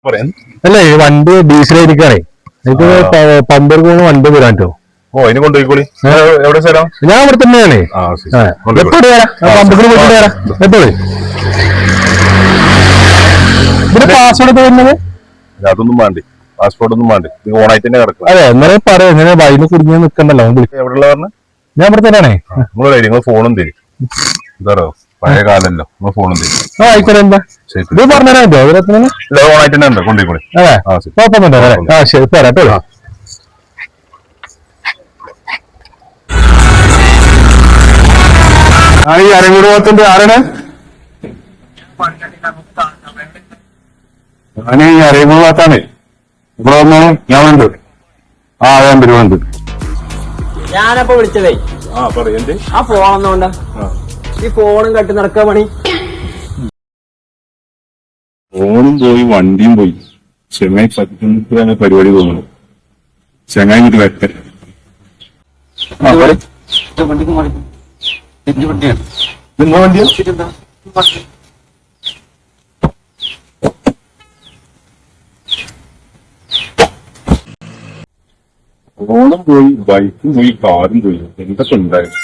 അല്ലേ വണ്ടി ഡീസലായിരിക്കാണേ എനിക്ക് പമ്പർ പോകുന്ന വണ്ടി വരാൻ പറ്റുമോ? ഓ അതിന് കൊണ്ടുപോയിക്കോളി. എവിടെ സ്ഥലം? ഞാൻ ഇവിടെ തന്നെയാണ്. എപ്പോഴും വരാം, പമ്പത്തിന് പോയിട്ട് വരാം. എപ്പോഴും ഇവിടെ പാസ്പോർട്ട് വരുന്നത് അതൊന്നും വേണ്ടി, പാസ്പോർട്ട് ഒന്നും വേണ്ടി, ഓണായിട്ട് തന്നെ കിടക്കും. അതെ എന്നാലും പറയാം, ഇങ്ങനെ വൈകിട്ട് കുടുങ്ങി നിൽക്കണ്ടല്ലോ. എവിടെയുള്ള പറഞ്ഞ ഞാൻ ഇവിടെ തന്നെയാണേ. നിങ്ങൾ ഫോണും തരും എന്താ പഴയ കാലല്ലോ, നിങ്ങൾ ഫോണും തരും. ആയിക്കോട്ടെ, എന്താ ഇത് പറഞ്ഞാൽ മതിയോ? ഓണായിട്ട് തന്നെ ഉണ്ട്, കൊണ്ടുപോയിക്കോളി. അതെ കുഴപ്പമൊന്നുണ്ടോ? ആ ശരി, തരാം കേട്ടോ. ഈ അരങ്ങൂട് പോകത്തിന്റെ ആരാണ്? ഞാൻ ഈ അരങ്ങൂട് ഭാഗത്താണ്. ഇവിടെ വന്നോ, ഞാൻ ഉണ്ട്. ഞാൻ വരുന്നുണ്ട്. ഞാനപ്പോ വിളിച്ചതേ ആ ഫോണെന്നോണ്ട ഈ ഫോണും കെട്ടി നടക്കാൻ പണി. ഫോണും പോയി വണ്ടിയും പോയി. ചെങ്ങായി പറ്റുന്ന പരിപാടി തോന്നുന്നു. ചെങ്ങായി ഇത് വെക്കൽ ഫോണും പോയി, ബൈക്കും പോയി, കാറും പോയി. എന്തൊക്കെ ഉണ്ടായിരുന്നു.